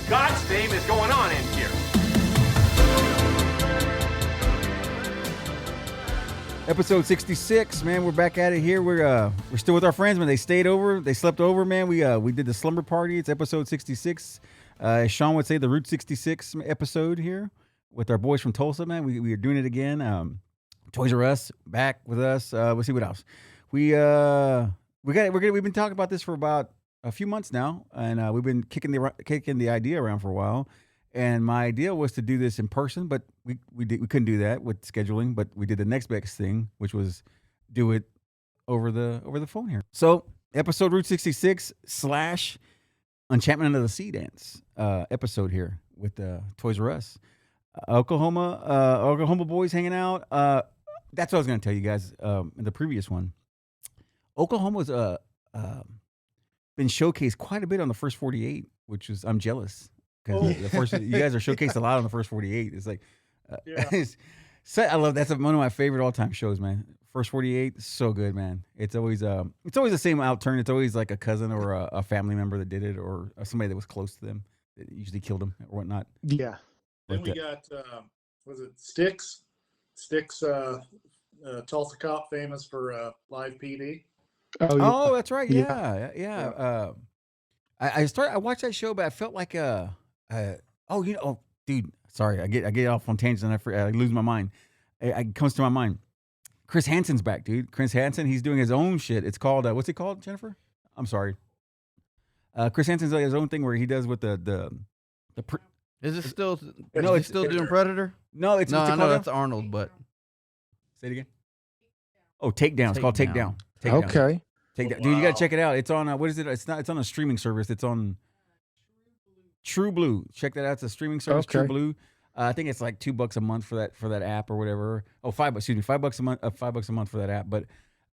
God's name is going on in here? Episode 66, man. We're back at it here. We're still with our friends, man. They stayed over. They slept over, man. We did the slumber party. It's episode 66. As Shawn would say, the Route 66 episode here with our boys from Tulsa, man. We are doing it again. Toys R Us back with us. We'll see what else. We've been talking about this for about a few months now, and we've been kicking the idea around for a while. And my idea was to do this in person, but we couldn't do that with scheduling. But we did the next best thing, which was do it over the phone here. So episode Route 66 / Enchantment Under the Sea dance episode here with Toys R Us. Oklahoma boys hanging out. That's what I was going to tell you guys in the previous one. Oklahoma's been showcased quite a bit on the first 48, which is I'm jealous because the first you guys are showcased a lot on the first 48. It's like, I love that's one of my favorite all time shows, man. First 48, so good, man. It's always the same outturn. It's always like a cousin or a family member that did it, or somebody that was close to them that usually killed them or whatnot. Yeah. Then we got was it Sticks? Sticks, Tulsa cop, famous for live PD. Oh, that's right. Yeah. I watched that show, but I felt like dude, sorry, I get off on tangents and I lose my mind. It comes to my mind. Chris Hansen's back, dude. Chris Hansen, he's doing his own shit. It's called what's it called, Jennifer? I'm sorry. Chris Hansen's like his own thing where he does with the Is it still? No, it's still doing Predator. No, it's no, what's it I know called that's Arnold, but say it again. Oh, Takedown. It's called Takedown. Okay. Takedown. Dude, you gotta check it out. It's on what is it? It's on a streaming service. It's on True Blue. Check that out. It's a streaming service. Okay. True Blue. I think it's like $2 a month for that app or whatever. Oh, $5 a month. $5 a month for that app. But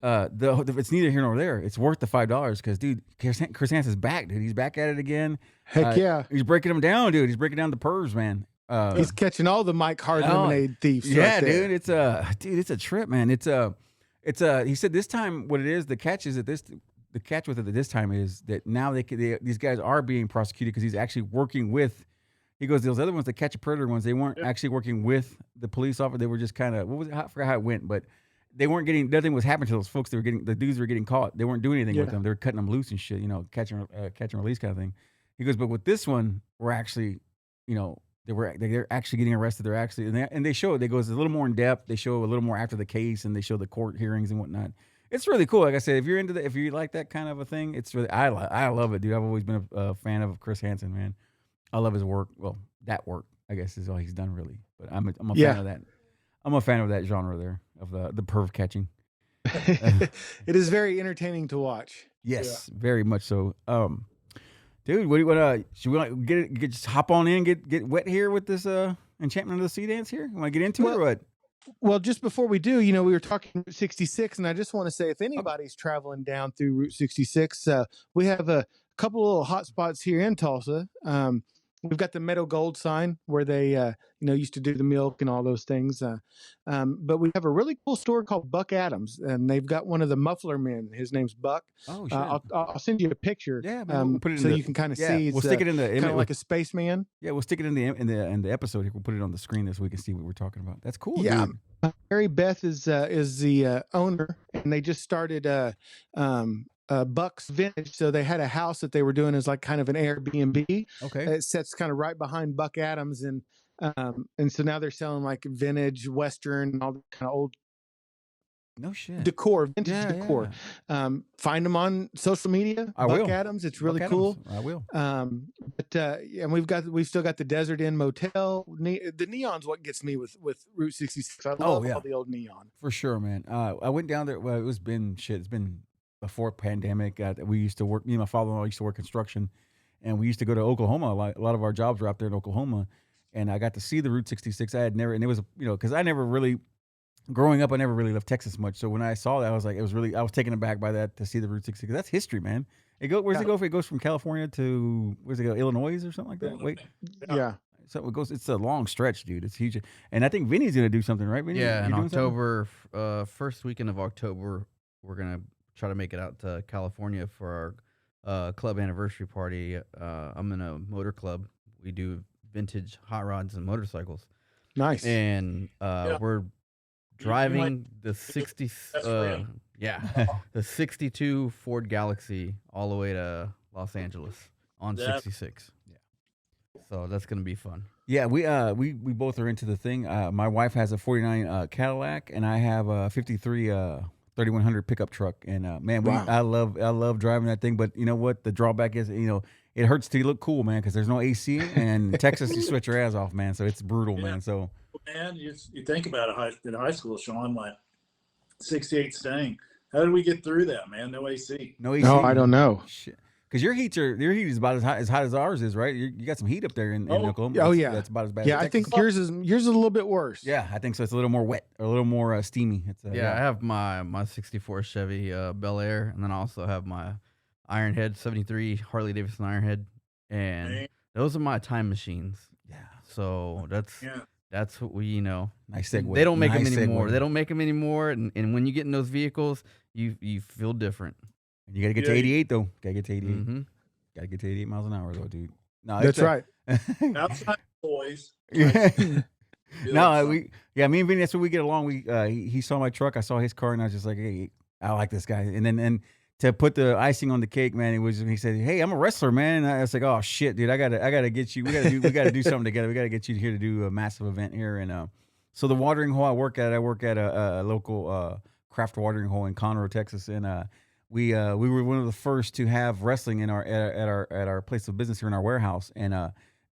it's neither here nor there. It's worth the $5 because, dude, Chris Hansen's back, dude. He's back at it again. Heck yeah. He's breaking them down, dude. He's breaking down the pervs, man. He's catching all the Mike Hard lemonade thieves. Yeah, right there. dude. It's a trip, man. He said this time what it is. The catch with it this time is that now these guys are being prosecuted because he's actually working with. He goes, those other ones, the catch a predator ones, they weren't actually working with the police officer. They were just kind of I forgot how it went, but they weren't getting nothing was happening to those folks. The dudes were getting caught. They weren't doing anything with them. They were cutting them loose and shit. Catch and release kind of thing. He goes, but with this one, we're actually, they're actually getting arrested. They're actually and they show it. They goes a little more in depth. They show a little more after the case, and they show the court hearings and whatnot. It's really cool. Like I said, if you like that kind of a thing, it's really I love it, dude. I've always been a fan of Chris Hansen, man. I love his work. Well, that work, I guess, is all he's done really. But I'm a fan of that. I'm a fan of that genre there of the perv catching. It is very entertaining to watch. Yes, very much so. Dude, what do you want? Should we just hop on in, get wet here with this Enchantment of the Sea dance here? You want to get into it or what? Well, just before we do, we were talking Route 66, and I just want to say if anybody's traveling down through Route 66, we have a couple little hot spots here in Tulsa. We've got the Meadow Gold sign where they, used to do the milk and all those things. But we have a really cool store called Buck Adams, and they've got one of the muffler men. His name's Buck. Oh, shit. I'll send you a picture. Yeah, man, we'll put it so you can kind of see. We'll stick it in the kind of like a spaceman. Yeah, we'll stick it in the episode here. We'll put it on the screen so we can see what we're talking about. That's cool. Yeah, dude. Mary Beth is the owner, and they just started Buck's Vintage. So they had a house that they were doing as like kind of an Airbnb. Okay. It sets kind of right behind Buck Adams, and so now they're selling like vintage, Western, all the kind of old decor, vintage decor. Yeah. Find them on social media. Buck Adams. It's really cool. I will. And we've still got the Desert Inn Motel. The neon's what gets me with Route 66. I love all the old neon. For sure, man. I went down there. Well, it's been before pandemic. We used to work. Me and my father-in-law used to work construction, and we used to go to Oklahoma. A lot of our jobs were out there in Oklahoma, and I got to see the Route 66. I had never, and it was because I never really. Growing up, I never really left Texas much. So when I saw that, I was like, I was taken aback by that to see the Route 66. That's history, man. Where's it go? If it goes from California to where's it go? Illinois or something like that? Wait, yeah. So it goes. It's a long stretch, dude. It's huge. And I think Vinny's gonna do something, right? Vinny? Yeah, in October, first weekend of October, we're gonna try to make it out to California for our club anniversary party. I'm in a motor club we do vintage hot rods and motorcycles, Nice. and we're driving the 60 That's random. the 62 Ford Galaxy all the way to Los Angeles on That- 66. So that's gonna be fun. Yeah, we both are into the thing. My wife has a 49 Cadillac, and I have a 53 3100 pickup truck. And man, Wow. I love driving that thing. But you know what? The drawback is, it hurts to look cool, man, because there's no AC. And in Texas, you sweat your ass off, man. So it's brutal, Yeah. man. So Man, you think about it in high school, Shawn, my 68 Stang. How did we get through that, man? No AC. no AC. No, I don't know. Shit. Because your heat is about as hot as ours is, right? You got some heat up there in Oklahoma. Oh, That's- yeah. that's about as bad. Yeah, as I think Texas. yours is a little bit worse. Yeah, I think so. It's a little more wet, or a little more steamy. It's I have my 64 Chevy Bel Air, and then I also have my Ironhead 73 Harley Davidson Ironhead, and Man. those are my time machines. Yeah. So that's what we Nice segue. They don't make Nice them anymore. segue. They don't make them anymore, and when you get in those vehicles, you feel different. You got to get to Yeah, 88 though. Got to get to 88. Mm-hmm. Got to get to 88 miles an hour though, dude. No, That's right. Outside boys. Yeah. Feel No, like me and Vinny, that's what we get along. He saw my truck, I saw his car, and I was just like, hey, I like this guy. And to put the icing on the cake, man, he said, hey, I'm a wrestler, man. And I was like, oh shit, dude, I gotta get you. We gotta do something together. We gotta get you here to do a massive event here. And so the watering hole I work at a local craft watering hole in Conroe, Texas, and we were one of the first to have wrestling in at our place of business here in our warehouse. And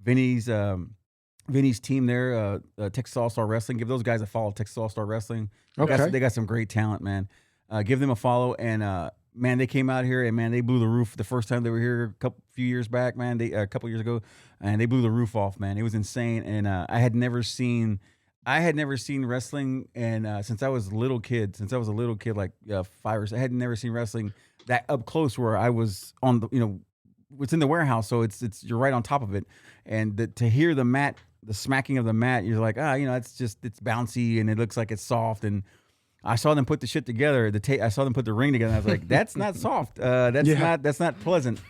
Vinny's team there, Texas All Star Wrestling. Give those guys a follow. Texas All Star Wrestling. Okay. They got some great talent, man. Give them a follow. And man, they came out here and man, they blew the roof the first time they were here a few years back, man. A couple years ago, and they blew the roof off, man. It was insane. And I had never seen wrestling, and since I was a little kid, like 5 or 6, I had never seen wrestling that up close where I was on the, it's in the warehouse, so it's you're right on top of it, and to hear the smacking of the mat, you're like, it's bouncy and it looks like it's soft. And I saw them put the shit together. I saw them put the ring together. And I was like, that's not soft. That's not pleasant.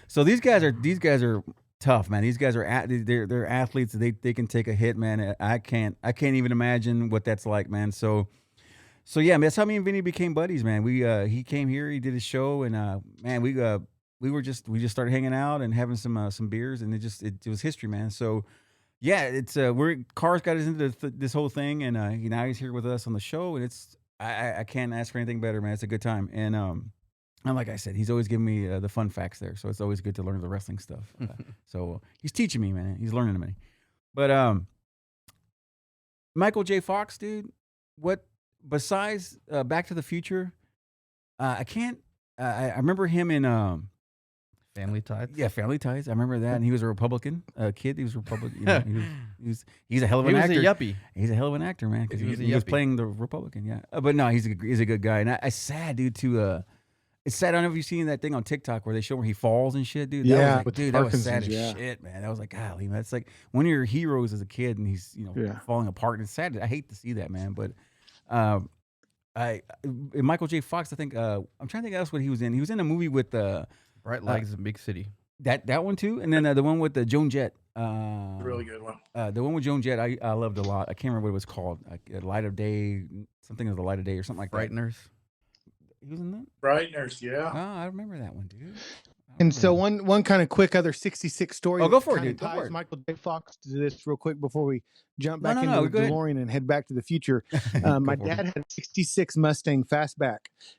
So these guys are tough, man. These guys are they're athletes. They can take a hit, man. I can't even imagine what that's like, man. So yeah, man, that's how me and Vinny became buddies, man. He came here, he did his show, and man, we just started hanging out and having some beers, and it was history, man. So yeah, it's Cars got us into this whole thing, and now he's here with us on the show, and it's I can't ask for anything better, man. It's a good time, and like I said, he's always giving me the fun facts there, so it's always good to learn the wrestling stuff. So he's teaching me, man. He's learning me. But Michael J. Fox, dude, what besides Back to the Future? I remember him in Family Ties. Yeah, Family Ties. I remember that, and he was a Republican kid. He was a Republican. He's a hell of an actor. He was a yuppie. He's a hell of an actor, man, because He was a he was yuppie. playing the Republican. Yeah, but no, he's a good guy, and it's sad, dude. It's sad. I don't know if you've seen that thing on TikTok where they show where he falls and shit, dude. Yeah, that was like, with dude, that was sad Parkinson's, as shit, man. That was like, golly, man. It's like one of your heroes as a kid, and he's falling apart. And it's sad. I hate to see that, man. But Michael J. Fox, I think I'm trying to think else what he was in. He was in a movie with Bright Lights in Big City. that one too, and then the one with the Joan Jett. really good one. The one with Joan Jett, I loved a lot. I can't remember what it was called. Light of Day, something of the Light of Day, or something like that. Frighteners. He was in that. Brighteners, yeah. Oh, I remember that one, dude. And so one kind of quick other 66 story. Oh, go that for it, kinda dude. Go ties for it. Michael J. Fox to this real quick before we jump No, back no, into no, the go ahead. DeLorean and head back to the future. Go My for it. dad had a 66 Mustang Fastback,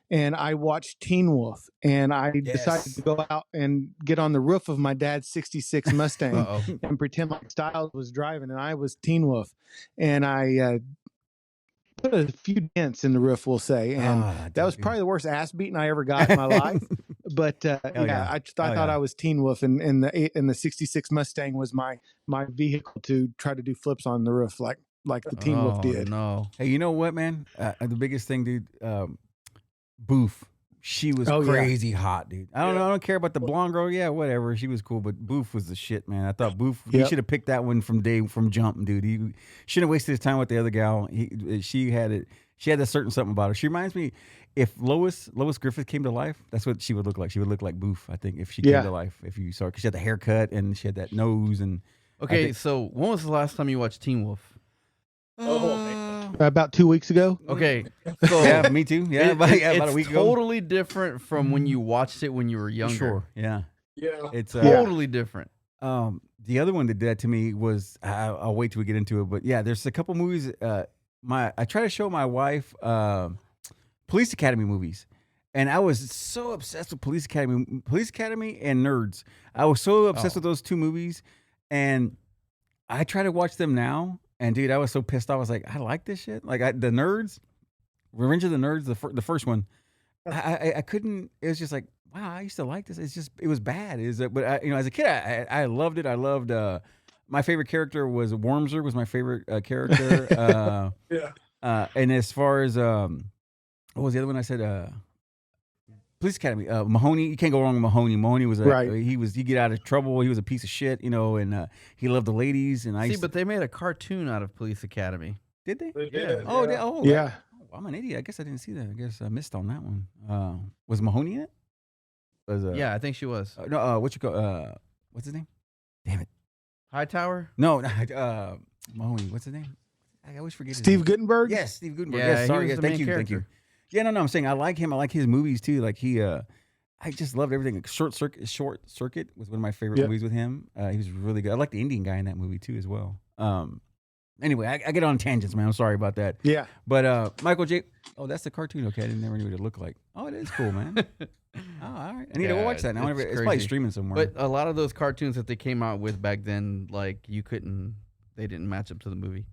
and I watched Teen Wolf, and I decided to go out and get on the roof of my dad's 66 Mustang Uh-oh. and pretend like Styles was driving and I was Teen Wolf. And I put a few dents in the roof, we'll say. And that was probably the worst ass beating I ever got in my life. But yeah. I thought yeah. I was Teen Wolf, and the 66 Mustang was my vehicle to try to do flips on the roof like the Teen Wolf did. No. Hey, you know what, man? The biggest thing, dude. Boof. She was Oh, yeah. crazy hot, dude. I don't care about the blonde girl. Yeah, whatever. She was cool, but Boof was the shit, man. I thought Boof. He Yep. should have picked that one from jump, dude. He shouldn't have wasted his time with the other gal. She had it. She had a certain something about her. She reminds me, if Lois Griffith came to life, that's what she would look like. She would look like Boof, I think, if she came Yeah. to life. If you saw her, because she had the haircut and she had that nose, and Okay, think- so when was the last time you watched Teen Wolf? About 2 weeks ago. Okay, so Yeah, me too. Yeah, about a it's week ago. totally different from when you watched it when you were younger. Sure. Yeah. Yeah. It's Totally different. the other one that did that to me was I'll wait till we get into it, but yeah, there's a couple movies. I try to show my wife Police Academy movies, and I was so obsessed with Police Academy and Nerds. I was so obsessed with those two movies, and I try to watch them now. And dude, I was so pissed off. I was like, I like this shit. Like the Nerds, Revenge of the Nerds, the first one. I couldn't. It was just like, wow, I used to like this. It was bad. But as a kid, I loved it. I loved. My favorite character was Wormser. Was my favorite character. Yeah. And as far as what was the other one? I said Police Academy. Mahoney. You can't go wrong with Mahoney. Mahoney was Right. He get out of trouble. He was a piece of shit, and he loved the ladies. And I See, but they made a cartoon out of Police Academy. did they? They did. Oh, Yeah. I'm an idiot. I guess I didn't see that. I guess I missed on that one. Was Mahoney in it? Yeah, I think she was. No. What's his name? Damn it. Hightower? No. Mahoney. What's his name? I always forget. Steve his name. Gutenberg. Yes, Steve Gutenberg. Yeah, Yes, he sorry. was Yes, the thank main you. Thank you. character. Yeah, no. I'm saying I like him. I like his movies too. Like I just loved everything. Short Circuit was one of my favorite movies with him. He was really good. I like the Indian guy in that movie too as well. Anyway, I get on tangents, man. I'm sorry about that. Yeah. But Michael J. Oh, that's the cartoon. Okay, I didn't never knew what it looked like. Oh, it is cool, man. Oh, all right. I need to go watch that now. it's It's probably crazy. streaming somewhere. But a lot of those cartoons that they came out with back then, like they didn't match up to the movie.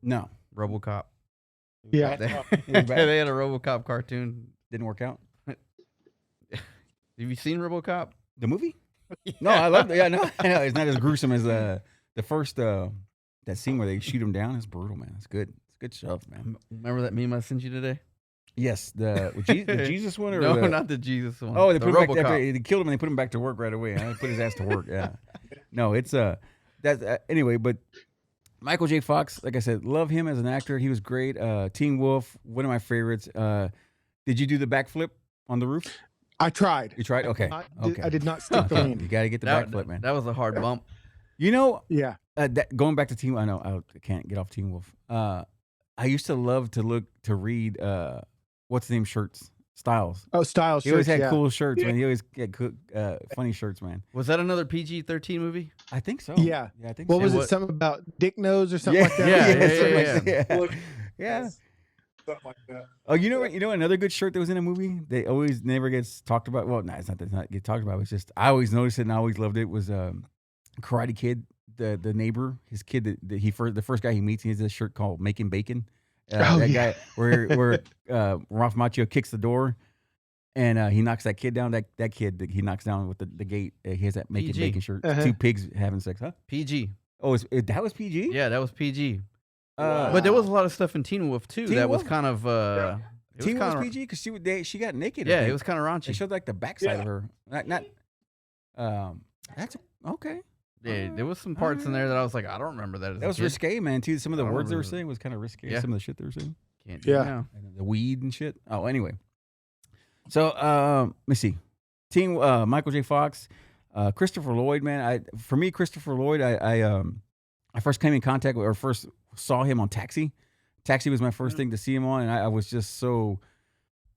no, RoboCop. Yeah. They, was bad. they had a RoboCop cartoon. didn't work out. Have you seen RoboCop? The movie? No, I love it. Yeah, no, I know. It's not as gruesome as the first that scene where they shoot him down. It's brutal, man. It's good. It's good stuff, man. Remember that meme I sent you today? Yes, the Jesus one or No, not the Jesus one. Oh, they the put him back RoboCop. after they killed him and they put him back to work right away. They put his ass to work. Yeah. No, it's that's anyway. But Michael J. Fox, like I said, love him as an actor. He was great. Teen Wolf, one of my favorites. Did you do the backflip on the roof? I tried. You tried? Okay. I did not stick the You landing. got to get the backflip, man. That was a hard bump. You know, Yeah. going back to Teen Wolf, I know I can't get off Teen Wolf. I used to love to read what's the name shirts Styles. Oh, style He always shirts. had Yeah. cool shirts, man. He always had funny shirts, man. Was that another PG-13 movie? I think so. Yeah. I think What so. was what- it? Something about dick nose or something Yeah, like that? Yeah, something like yeah. that, yeah. Look, Yeah. something like that. Oh, you know another good shirt that was in a movie they always never gets talked about. Well, no, it's not get talked about. It's just I always noticed it and I always loved it. Was Karate Kid, the neighbor, his kid that the first guy he meets. He has this shirt called Making Bacon. That guy where Ralph Macchio kicks the door and he knocks that kid down. That kid that he knocks down with the gate. He has that Making PG. Bacon shirt. Uh-huh. Two pigs having sex, huh? PG. Oh, that was PG. Yeah, that was PG. Wow. But there was a lot of stuff in Teen Wolf too Teen that was Wolf? kind of it was Teen Wolf kinda- PG because she got naked. I Yeah, think. it was kind of They raunchy. showed like the backside Yeah. of her. That's okay. Yeah, there was some parts in there that I was like, I don't remember that. As That a was kid. risque, man. Too. Some of the I don't words they were remember. saying was kind of risque. Yeah. Some of the shit they were saying, Can't do Yeah. it now. and the weed and shit. Oh, anyway. So let me see. Michael J. Fox, Christopher Lloyd, man. For me, Christopher Lloyd, I first came in contact with or first saw him on Taxi. Taxi was my first thing to see him on, and I was just so.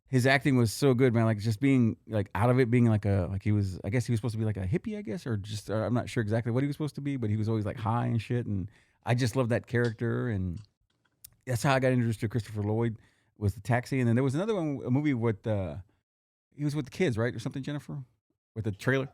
His acting was so good, man. Like just being like out of it, being like he was. I guess he was supposed to be like a hippie, I guess, or just I'm not sure exactly what he was supposed to be, but he was always like high and shit. And I just loved that character, and that's how I got introduced to Christopher Lloyd was the Taxi. And then there was another one, a movie with he was with the kids, right, or something, Jennifer, with the trailer.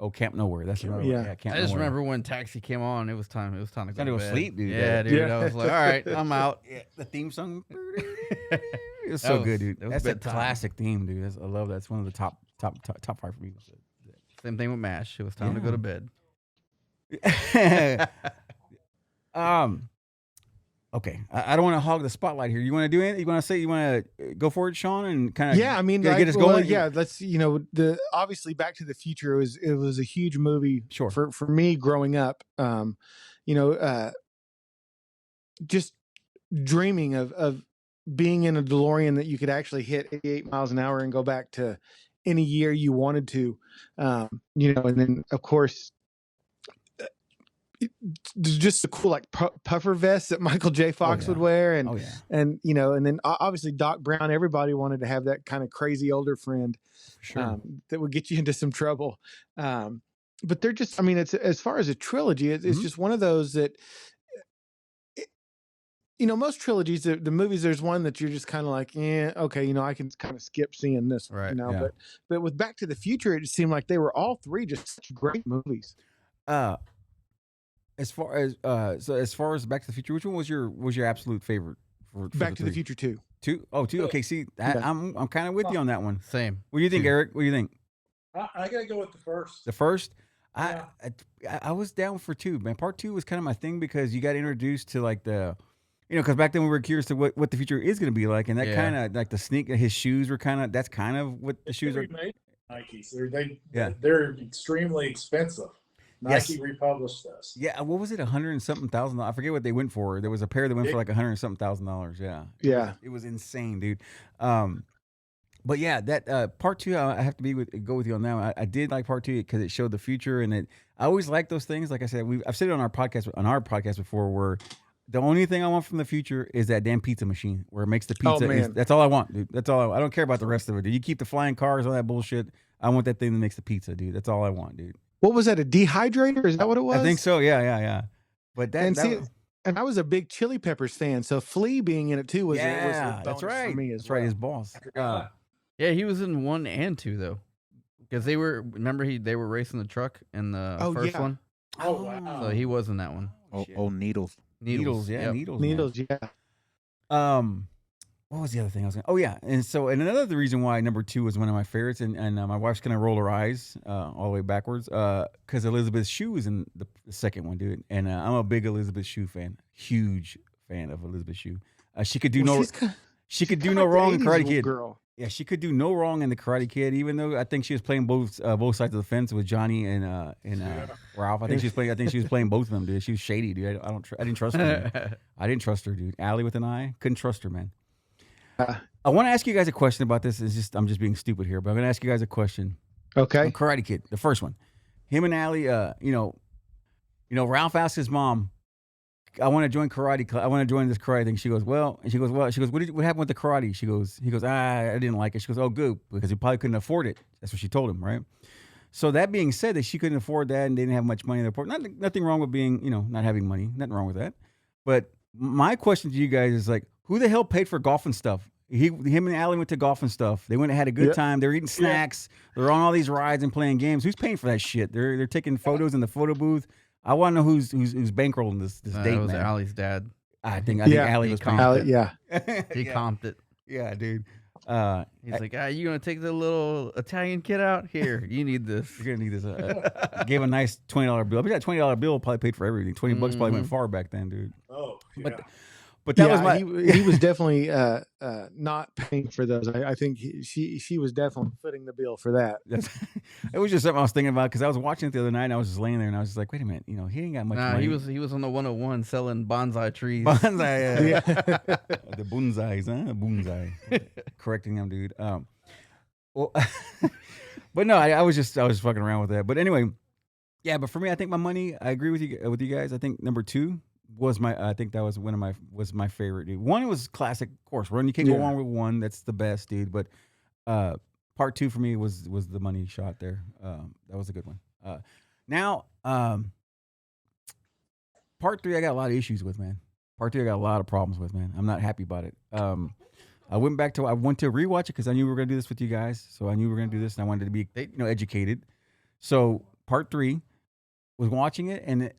Oh, Camp Nowhere. That's another one. Yeah. Yeah, Camp I just Nowhere. remember when Taxi came on, it was time. It was time to go Time to to go bed. sleep, dude. Yeah, dude. Yeah. I was like, all right, I'm out. Yeah, the theme song. It was That so was- good, dude. that was That's a bedtime. classic theme, dude. I love that. It's one of the top five for me. Same thing with MASH. It was time to go to bed. Okay. I don't want to hog the spotlight here. You want to do anything? You want to say? You want to go for it, Sean, and kind of Yeah, I mean, get us going. yeah, let's obviously Back to the Future it was a huge movie Sure. for me growing up. Just dreaming of being in a DeLorean that you could actually hit 88 miles an hour and go back to any year you wanted to, and then of course just the cool like puffer vests that Michael J. Fox would wear, and and and then obviously Doc Brown. Everybody wanted to have that kind of crazy older friend, that would get you into some trouble. But they're just, I mean, it's as far as a trilogy, it's just one of those that. Most trilogies, the movies, there's one that you're just kind of like, yeah, okay, I can kind of skip seeing this, Right, but with Back to the Future, it seemed like they were all three just such great movies. As far as as far as Back to the Future, which one was your absolute favorite for Back to the Future 2? 2? Oh, 2. Okay, see, I'm kind of with you on that one. Same. What do you think, Eric? What do you think? I gotta go with the first. The first? Yeah. I was down for 2, man. Part 2 was kind of my thing because you got introduced to like the, because back then we were curious to what the future is going to be like, and that kind of like the his shoes were that's kind of what the shoes are. Nikes. They're extremely expensive. Nike republished this. Yeah, what was it? $100 and something thousand. I forget what they went for. There was a pair that went for like $100 and something $1,000. Yeah. It was insane, dude. But yeah, that part 2, I have to go with you on that one. I did like part 2 because it showed the future, and I always like those things. Like I said, I've said it on our podcast before, where the only thing I want from the future is that damn pizza machine where it makes the pizza. Oh, man. That's all I want, dude. That's all I don't care about the rest of it, dude. You keep the flying cars, all that bullshit. I want that thing that makes the pizza, dude. That's all I want, dude. What was that? A dehydrator? Is that what it was? I think so. Yeah. But and I was a big Chili Peppers fan, so Flea being in it too was that's right. For me that's right. His boss. Yeah, he was in 1 and 2 though, because they were racing the truck in the first one. Oh wow! So he was in that one. Needles. Needles, yeah. What was the other thing I was going to? Oh, yeah. And another reason why number 2 was one of my favorites, and my wife's going to roll her eyes all the way backwards, because Elizabeth Shue was in the second one, dude. And I'm a big Elizabeth Shue fan. Huge fan of Elizabeth Shue. She could do no wrong in Karate Kid. Girl. Yeah, she could do no wrong in the Karate Kid, even though I think she was playing both sides of the fence with Johnny and Ralph. I think she was playing both of them, dude. She was shady, dude. I didn't trust her. Dude. I didn't trust her, dude. Allie with an eye, couldn't trust her, man. I want to ask you guys a question about this. I'm just being stupid here, but I'm going to ask you guys a question. Okay. Karate Kid, the first one. Him and Allie, Ralph asked his mom, I want to join karate club. I want to join this karate thing. She goes, what happened with the karate? He goes, I didn't like it. She goes, oh, good, because he probably couldn't afford it. That's what she told him, right? So that being said, that she couldn't afford that and didn't have much money in the port. Nothing wrong with being, not having money. Nothing wrong with that. But my question to you guys is like, who the hell paid for golf and stuff? Him and Allie went to golf and stuff. They went and had a good time. They were eating snacks. They're on all these rides and playing games. Who's paying for that shit? They're taking photos in the photo booth. I want to know who's bankrolling this date, That was man. Allie's dad. I think Allie was paying. Allie, yeah. He comped it. Yeah, dude. He's like, you gonna take the little Italian kid out? Here, you need this. You're gonna need this. Gave a nice $20 bill. I bet that $20 bill probably paid for everything. $20 probably went far back then, dude. Oh, yeah. But that was my. He was definitely not paying for those. I think she was definitely footing the bill for that. It was just something I was thinking about because I was watching it the other night and I was just laying there and I was just like, wait a minute, he ain't got much money. He was on the 101 selling bonsai trees. Bonsai, yeah. The bonsais, huh? Bonsai. Correcting them, dude. Well, but no, I was fucking around with that. But anyway, yeah. But for me, I think my money. I agree with you guys. I think number 2 was my my favorite, dude. 1 was classic, of course. You can't go wrong with 1. That's the best, dude. But part 2 for me was the money shot there. That was a good one. Now part 3 I got a lot of issues with, man. Part 3 I got a lot of problems with, man. I'm not happy about it. I went to rewatch it because I knew we were gonna do this with you guys. So I knew we were gonna do this and I wanted to be educated. So part 3 was watching it and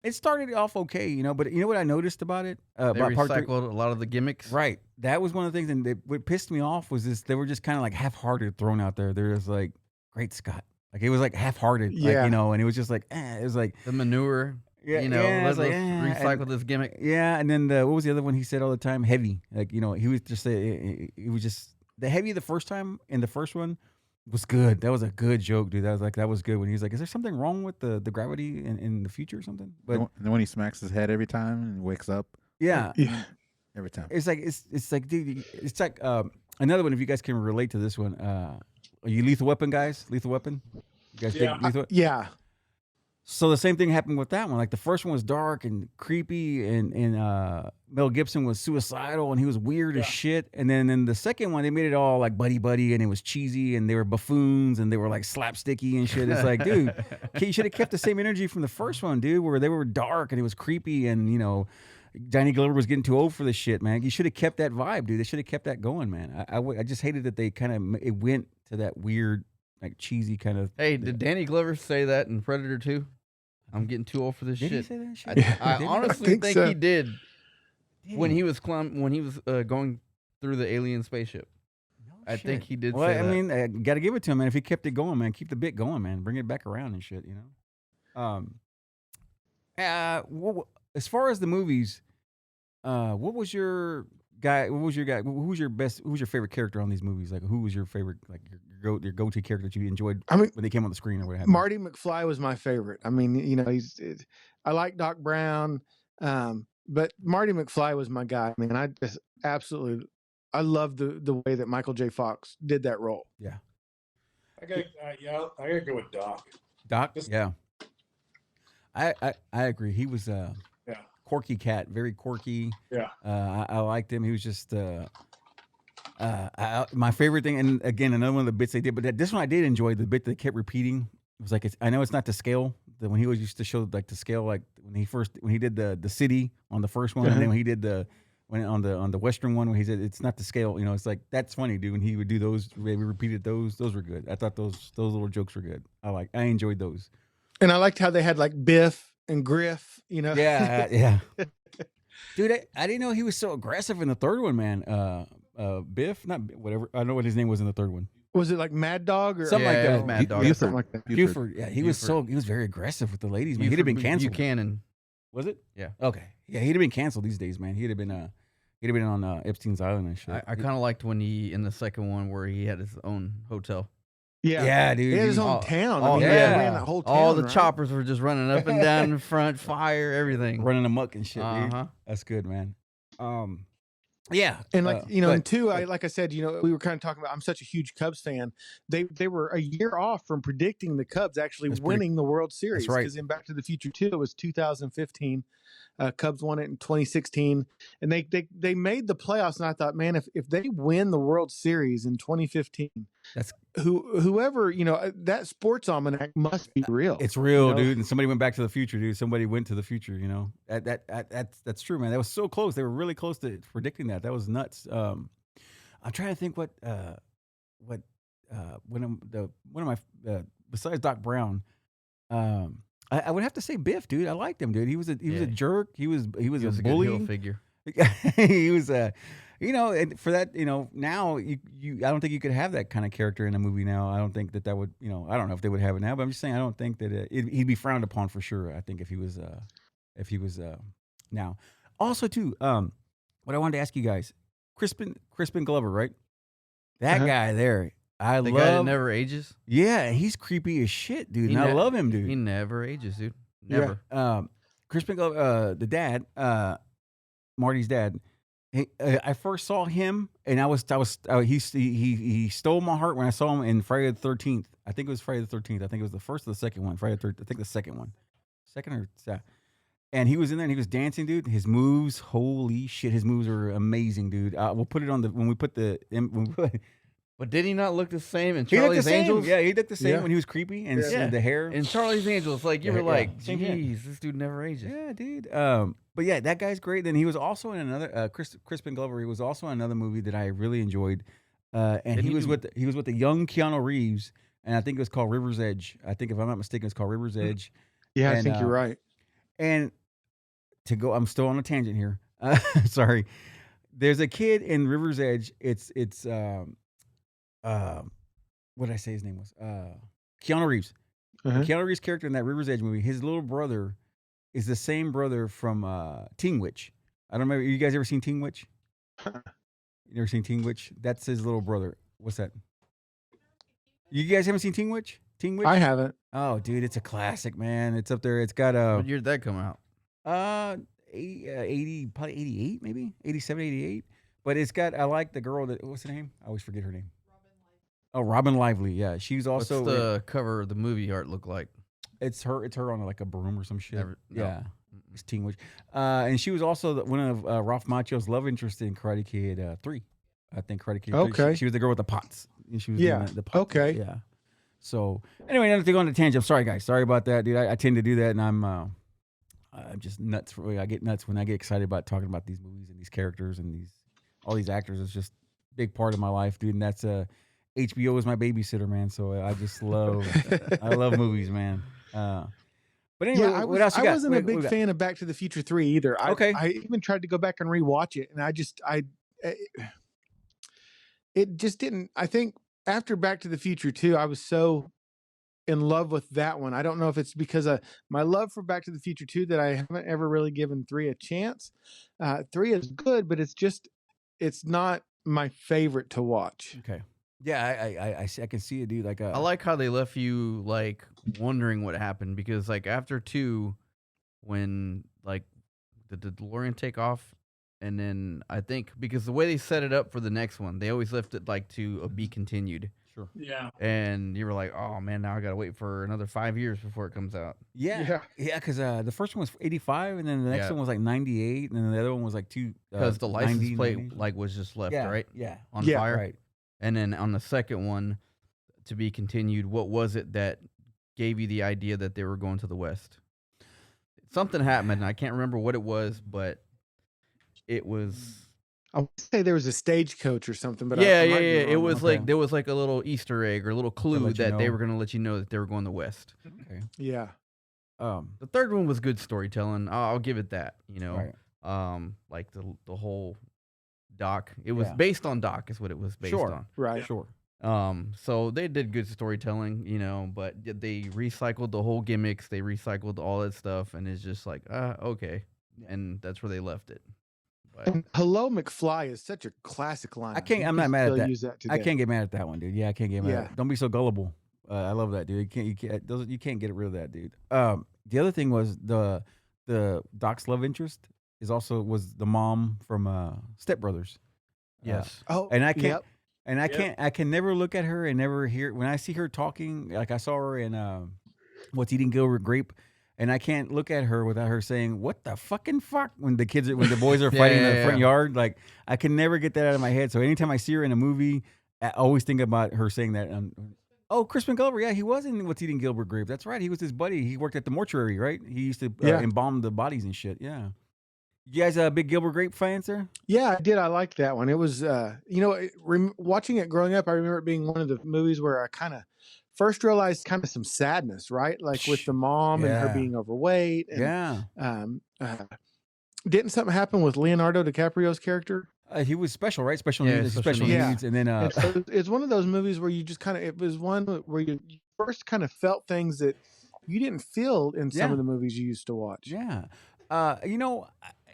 it started off okay, but you know what I noticed about it? They recycled a lot of the gimmicks. Right. That was one of the things, and what pissed me off was this: they were just kind of like half-hearted thrown out there. There was like, "Great Scott!" Like it was like half-hearted, and it was just like, it was like the manure. Let's recycle this gimmick. Yeah, and then what was the other one he said all the time? Heavy. Like he was just the heavy the first time in the first one. Was good. That was a good joke, dude. That was good when he was like, "Is there something wrong with the gravity in the future or something?" But and then when he smacks his head every time and wakes up, every time. It's like, dude, it's like another one. If you guys can relate to this one, are you Lethal Weapon guys? Lethal Weapon. You guys dig Lethal? Yeah. So the same thing happened with that one. Like the first one was dark and creepy, and Mel Gibson was suicidal and he was weird as shit. And then in the second one, they made it all like buddy, and it was cheesy, and they were buffoons, and they were like slapsticky and shit. It's like, dude, you should have kept the same energy from the first one, dude, where they were dark and it was creepy, and Danny Glover was getting too old for this shit, man. You should have kept that vibe, dude. They should have kept that going, man. I just hated that they it went to that weird, like cheesy kind of. Hey, did Danny Glover say that in Predator 2? I'm getting too old for this Did shit. he say that shit? I honestly think so. he did Dang. when he was going through the alien spaceship. No I shit. think he did. Well, say I that. mean, got to give it to him, man. If he kept it going, man, keep the bit going, man. Bring it back around and shit, as far as the movies, what was your guy? Who was your favorite character on these movies? Like, who was your favorite, like your go-to character that you enjoyed when they came on the screen or what happened? Marty McFly was my favorite. I mean, I like Doc Brown, but Marty McFly was my guy. I mean, I just absolutely, I love the way that Michael J. Fox did that role. Yeah. I gotta go with Doc. Doc? Yeah. I agree. He was quirky cat, very quirky. Yeah. I liked him. He was just my favorite thing. And again, another one of the bits they did, but this one I did enjoy. The bit they kept repeating. It was like, I know it's not to scale. That when he was used to show like the scale, like when he did the city on the first one, and then when he did on the Western one, when he said it's not to scale. It's like, that's funny, dude. When he would do those, we repeated those. Those were good. I thought those little jokes were good. I enjoyed those. And I liked how they had like Biff and Griff, Yeah, yeah. Dude, I didn't know he was so aggressive in the third one, man. Biff, not whatever. I don't know what his name was in the third one. Was it like Mad Dog or Something like that? it was Mad Dog. Something like that. Buford. Yeah, he was very aggressive with the ladies, man. He'd have been canceled. Buchanan. Was it? Yeah. Okay. Yeah, he'd have been canceled these days, man. He'd have been on Epstein's Island and shit. I kind of liked when he in the second one where he had his own hotel. Yeah, dude. He had his own town. I mean, he yeah. ran that whole town. All the right? choppers were just running up and down in front, fire, everything. running amok and shit, dude. Uh-huh. That's good, man. Yeah, And like but- and two, like I said, we were kind of talking about. I'm such a huge Cubs fan. They were a year off from predicting the Cubs actually winning the World Series. right. Because in Back to the Future 2, it was 2015. Cubs won it in 2016, and they made the playoffs. And I thought, man, if they win the World Series in 2015, That's whoever that sports almanac must be real. It's real, dude. And somebody went back to the future, dude. Somebody went to the future. That's true, man. That was so close. They were really close to predicting that. That was nuts. I'm trying to think one of my besides Doc Brown. I would have to say Biff, dude. I liked him, dude. He was a jerk. He was a Good bully. heel figure. He was and for that, now you I don't think you could have that kind of character in a movie now. I don't think that would, I don't know if they would have it now, but I'm just saying I don't think that he'd be frowned upon for sure. I think if he was now. Also too, what I wanted to ask you guys, Crispin Glover, right? That guy there, The guy that never ages. Yeah, he's creepy as shit, dude. And I love him, dude. He never ages, dude. Never. Yeah. Crispin Glover, the dad, Marty's dad. I first saw him, and he stole my heart when I saw him in Friday the 13th. I think it was Friday the 13th. I think it was the first or the second one. Friday the 13th. I think the second one. And he was in there and he was dancing, dude. His moves, holy shit, his moves are amazing, dude. We'll put it on But did he not look the same in He looked the Charlie's same. Angels? Yeah, he looked the same Yeah. when he was creepy and Yeah. the hair. In Charlie's Angels, like you were Yeah, like, same here. geez, this dude never ages. Yeah, dude. But yeah, that guy's great. Then he was also in another Crispin Glover. He was also in another movie that I really enjoyed. And he was with the young Keanu Reeves, and I think it was called River's Edge. I think if I'm not mistaken, it's called River's Edge. Yeah, I And, think you're right. And I'm still on a tangent here. Sorry. There's a kid in River's Edge. It's what did I say his name was? Keanu Reeves. Uh-huh. Keanu Reeves' character in that River's Edge movie, his little brother is the same brother from Teen Witch. I don't remember. You guys ever seen Teen Witch? You never seen Teen Witch? That's his little brother. What's that? You guys haven't seen Teen Witch? Teen Witch? I haven't. Oh, dude, it's a classic, man. It's up there. It's got What year did that come out? 80, probably 88, maybe 87, 88. But it's got. I like the girl that. What's her name? I always forget her name. Oh, Robin Lively. Yeah, she's also. What's the cover of the movie art look like? It's her on like a broom or some shit. No. Yeah, it's Teen Witch. And she was also one of Ralph Macchio's love interest in Karate Kid 3. I think Karate Kid 3. Okay. She was the girl with the pots. And she was doing the pots. Okay. Yeah. So anyway, not to go on a tangent. I'm sorry, guys. Sorry about that, dude. I tend to do that, and I'm just nuts. I get nuts when I get excited about talking about these movies and these characters and all these actors. It's just a big part of my life, dude. And that's HBO is my babysitter, man. So I just love I love movies, man. But anyway, what else you got? I wasn't a big fan of Back to the Future 3 either. I even tried to go back and rewatch it, and it just didn't. I think after Back to the Future 2, I was so in love with that one. I don't know if it's because of my love for Back to the Future 2 that I haven't ever really given 3 a chance. 3 is good, but it's not my favorite to watch. Okay. Yeah, I can see it, dude. Like I like how they left you like wondering what happened, because like after 2, when like did the DeLorean take off, and then I think because the way they set it up for the next one, they always left it like to a be continued. Sure. Yeah. And you were like, oh man, now I gotta wait for another 5 years before it comes out. Yeah. Because the first one was 85, and then the next one was like 98, and then the other one was like because the license 90, plate 90. like was just left right Yeah. on fire. Right. And then on the second one, to be continued, what was it that gave you the idea that they were going to the West? Something happened. I can't remember what it was, but it was. I would say there was a stagecoach or something, but Yeah. I might be It wrong. was like there was like a little Easter egg or a little clue let you that they know. were going to let you know that they were going to the West. Okay. Yeah. The third one was good storytelling. I'll give it that. You know, Right. like the whole Doc. It was based on Doc, is what it was based on. Right. Sure. So they did good storytelling, you know, but they recycled the whole gimmicks. They recycled all that stuff, and it's just like, okay, and that's where they left it. But And Hello McFly is such a classic line. I'm not mad at that. Use that I today. can't get mad at that one, dude. Yeah, I can't get mad. Yeah. Don't be so gullible. I love that, dude. You can't get rid of that, dude. The other thing was the Doc's love interest was the mom from Step Brothers. yes, Oh, And I can't. yep. And I can never look at her and never hear when I see her talking. Like I saw her in What's Eating Gilbert Grape, and I can't look at her without her saying "What the fucking fuck" when the boys are fighting in the front yard. Like I can never get that out of my head. So anytime I see her in a movie, I always think about her saying that. Oh, Crispin Glover, yeah, he was in What's Eating Gilbert Grape. That's right. He was his buddy. He worked at the mortuary, right? He used to embalm the bodies and shit. Yeah. You guys big Gilbert Grape fans there? Yeah, I did. I liked that one. It was, watching it growing up, I remember it being one of the movies where I kind of first realized kind of some sadness, right? Like with the mom and her being overweight. And, didn't something happen with Leonardo DiCaprio's character? He was special, right? Special needs. And then And so it's one of those movies where you just kind of, it was one where you first kind of felt things that you didn't feel in some of the movies you used to watch. Yeah.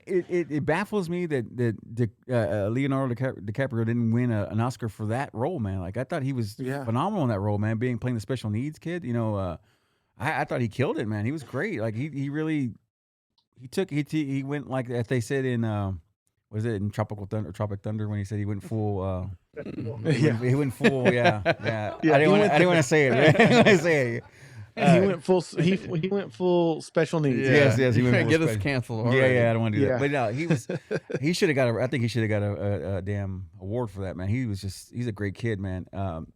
It baffles me that Leonardo DiCaprio didn't win an Oscar for that role, man. Like I thought he was phenomenal in that role, man. Playing the special needs kid, you know. I thought he killed it, man. He was great. Like he went like as they said in was it in Tropic Thunder when he said he went full. He went full. Yeah. I didn't want to say it. Man. I didn't want to say it. He went full. He went full special needs. Yes. He went full get us canceled. Already. Yeah. I don't want to do that. But no, he should have got I think he should have got a damn award for that, man. He's a great kid, man. I'm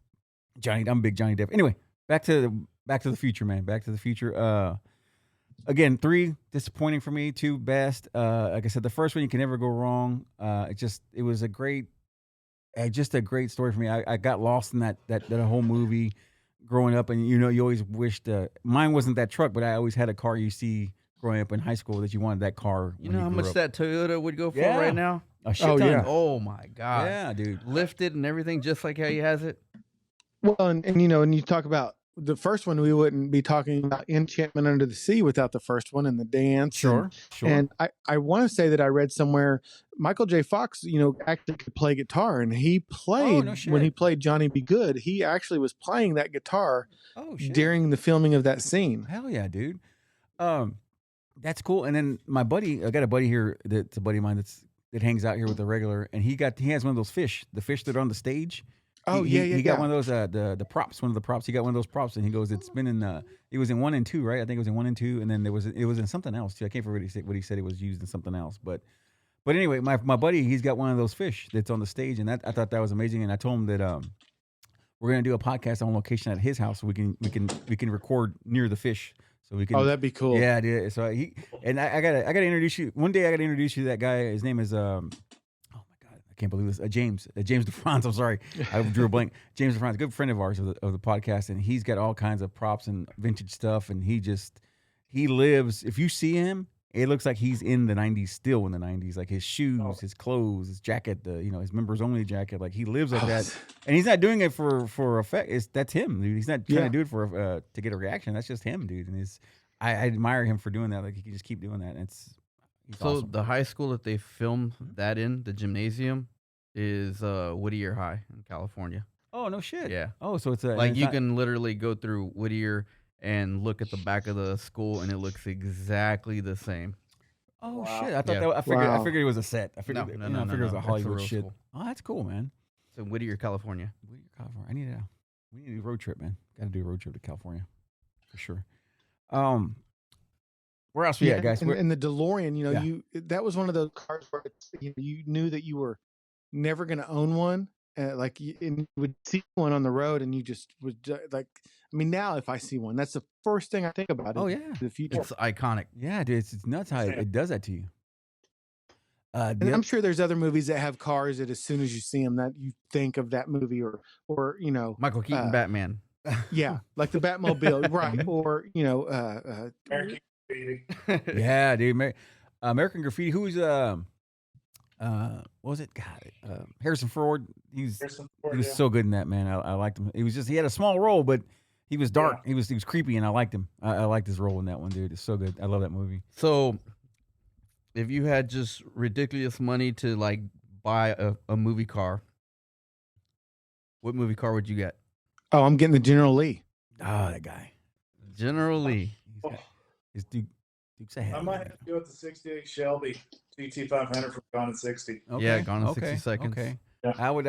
a big Johnny Depp. Anyway, back to the future, man. Back to the Future. Again, 3 disappointing for me. 2 best. Like I said, the first one you can never go wrong. It was a great story for me. I got lost in that whole movie. Growing up, and you always wished mine wasn't that truck, but I always had a car you see growing up in high school that you wanted that car. You know how much that Toyota would go for right now? A shit ton. Yeah. Oh my god. Yeah, dude. Lifted and everything, just like how he has it. Well, and you talk about the first one, we wouldn't be talking about Enchantment Under the Sea without the first one and the dance. Sure. And I want to say that I read somewhere Michael J. Fox, actually could play guitar, and he played when he played Johnny Be Good. He actually was playing that guitar during the filming of that scene. Hell yeah, dude. That's cool. And then I got a buddy here that's a buddy of mine that hangs out here with the regular, and he has one of those fish, the fish that are on the stage. Oh, he got one of those the props, one of the props. He got one of those props, and he goes, "It's been in it was in 1 and 2, right? I think it was in 1 and 2, and then it was in something else too. I can't remember what he said. It was used in something else, but anyway, my buddy, he's got one of those fish that's on the stage, and I thought that was amazing. And I told him that we're gonna do a podcast on location at his house, so we can record near the fish, so we can. Oh, that'd be cool. Yeah, dude. So I gotta introduce you one day. I gotta introduce you to that guy. His name is oh my god, I can't believe this. James DeFrance. I'm sorry, I drew a blank. James DeFrance, good friend of ours of the podcast, and he's got all kinds of props and vintage stuff, and he lives. If you see him, it looks like he's in the 90s, still in the 90s. Like his shoes, his clothes, his jacket, his members only jacket. Like he lives like that, and he's not doing it for effect. That's him, dude. He's not trying to do it for to get a reaction. That's just him, dude. And I admire him for doing that. Like he can just keep doing that. And he's awesome. The high school that they filmed that in, the gymnasium, is Whittier High in California. Oh no shit. Yeah. Oh, so it's you can literally go through Whittier and look at the back of the school, and it looks exactly the same. Oh shit! I thought I figured it was a set. I figured it was a Hollywood shit. School. Oh, that's cool, man. It's in Whittier, California. We need to do a road trip, man. Got to do a road trip to California for sure. Where else we at, guys? And the DeLorean, that was one of those cars where you knew that you were never going to own one. And you would see one on the road, and you just would like. I mean, now if I see one, that's the first thing I think about. Oh yeah, the future. It's iconic. Yeah, dude, it's nuts how it does that to you. And I'm sure there's other movies that have cars that as soon as you see them, that you think of that movie, or Michael Keaton Batman. Yeah, like the Batmobile, right? Or American Graffiti. Yeah, dude, American Graffiti. Who's what was it? God, Harrison Ford. He was so good in that, man. I liked him. He had a small role, but he was dark. Yeah. He was creepy, and I liked him. I liked his role in that one, dude. It's so good. I love that movie. So, if you had just ridiculous money to buy a movie car, what movie car would you get? Oh, I'm getting the General Lee. Oh, that guy. General Lee. His Duke's ahead. I might have to go with the 68 Shelby GT500 from Gone in 60. Okay. Yeah, Gone in 60 Seconds. Okay. Yeah. I would